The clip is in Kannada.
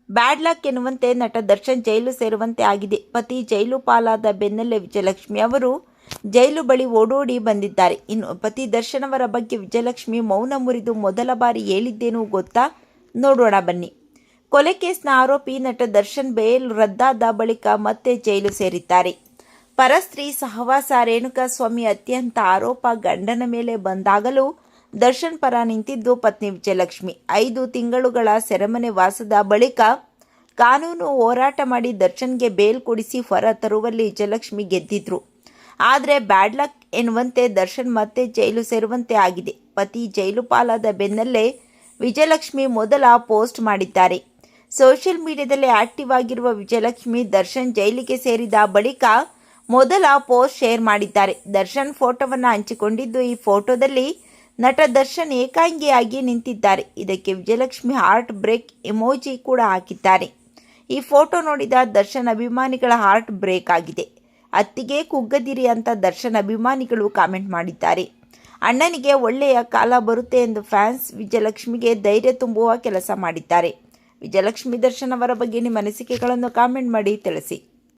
ಬ್ಯಾಡ್ ಲಕ್ ಎನ್ನುವಂತೆ ನಟ ದರ್ಶನ್ ಜೈಲು ಸೇರುವಂತೆ ಆಗಿದೆ. ಪತಿ ಜೈಲು ಪಾಲಾದ ಬೆನ್ನಲ್ಲೇ ವಿಜಯಲಕ್ಷ್ಮಿ ಅವರು ಜೈಲು ಬಳಿ ಓಡೋಡಿ ಬಂದಿದ್ದಾರೆ. ಇನ್ನು ಪತಿ ದರ್ಶನ್ ಅವರ ಬಗ್ಗೆ ವಿಜಯಲಕ್ಷ್ಮಿ ಮೌನ ಮುರಿದು ಮೊದಲ ಬಾರಿ ಹೇಳಿದ್ದೇನು ಗೊತ್ತಾ? ನೋಡೋಣ ಬನ್ನಿ. ಕೊಲೆ ಕೇಸ್ನ ಆರೋಪಿ ನಟ ದರ್ಶನ್ ಬೇಲ್ ರದ್ದಾದ ಬಳಿಕ ಮತ್ತೆ ಜೈಲು ಸೇರಿದ್ದಾರೆ. ಪರಸ್ತ್ರೀ ಸಹವಾಸ ರೇಣುಕಾಸ್ವಾಮಿ ಅತ್ಯಂತ ಆರೋಪ ಗಂಡನ ಮೇಲೆ ಬಂದಾಗಲೂ ದರ್ಶನ್ ಪರ ನಿಂತಿದ್ದು ಪತ್ನಿ ವಿಜಯಲಕ್ಷ್ಮಿ. 5 ತಿಂಗಳುಗಳ ಸೆರೆಮನೆ ವಾಸದ ಬಳಿಕ ಕಾನೂನು ಹೋರಾಟ ಮಾಡಿ ದರ್ಶನ್ಗೆ ಬೇಲ್ ಕೊಡಿಸಿ ಹೊರ ತರುವಲ್ಲಿ ವಿಜಯಲಕ್ಷ್ಮಿ ಗೆದ್ದಿದ್ರು. ಆದರೆ ಬ್ಯಾಡ್ ಲಕ್ ಎನ್ನುವಂತೆ ದರ್ಶನ್ ಮತ್ತೆ ಜೈಲು ಸೇರುವಂತೆ ಆಗಿದೆ. ಪತಿ ಜೈಲು ಪಾಲಾದ ಬೆನ್ನಲ್ಲೇ ವಿಜಯಲಕ್ಷ್ಮಿ ಮೊದಲ ಪೋಸ್ಟ್ ಮಾಡಿದ್ದಾರೆ. ಸೋಷಿಯಲ್ ಮೀಡಿಯಾದಲ್ಲಿ ಆಕ್ಟಿವ್ ಆಗಿರುವ ವಿಜಯಲಕ್ಷ್ಮಿ ದರ್ಶನ್ ಜೈಲಿಗೆ ಸೇರಿದ ಬಳಿಕ ಮೊದಲ ಪೋಸ್ಟ್ ಶೇರ್ ಮಾಡಿದ್ದಾರೆ. ದರ್ಶನ್ ಫೋಟೋವನ್ನು ಹಂಚಿಕೊಂಡಿದ್ದು, ಈ ಫೋಟೋದಲ್ಲಿ ನಟ ದರ್ಶನ್ ಏಕಾಂಗಿಯಾಗಿ ನಿಂತಿದ್ದಾರೆ. ಇದಕ್ಕೆ ವಿಜಯಲಕ್ಷ್ಮಿ ಹಾರ್ಟ್ ಬ್ರೇಕ್ ಎಮೋಜಿ ಕೂಡ ಹಾಕಿದ್ದಾರೆ. ಈ ಫೋಟೋ ನೋಡಿದ ದರ್ಶನ್ ಅಭಿಮಾನಿಗಳ ಹಾರ್ಟ್ ಬ್ರೇಕ್ ಆಗಿದೆ. ಅತ್ತಿಗೆ ಕುಗ್ಗದಿರಿ ಅಂತ ದರ್ಶನ್ ಅಭಿಮಾನಿಗಳು ಕಾಮೆಂಟ್ ಮಾಡಿದ್ದಾರೆ. ಅಣ್ಣನಿಗೆ ಒಳ್ಳೆಯ ಕಾಲ ಬರುತ್ತೆ ಎಂದು ಫ್ಯಾನ್ಸ್ ವಿಜಯಲಕ್ಷ್ಮಿಗೆ ಧೈರ್ಯ ತುಂಬುವ ಕೆಲಸ ಮಾಡಿದ್ದಾರೆ. ವಿಜಯಲಕ್ಷ್ಮಿ ದರ್ಶನ್ ಅವರ ಬಗ್ಗೆ ನಿಮ್ಮ ಅನಿಸಿಕೆಗಳನ್ನು ಕಾಮೆಂಟ್ ಮಾಡಿ ತಿಳಿಸಿ.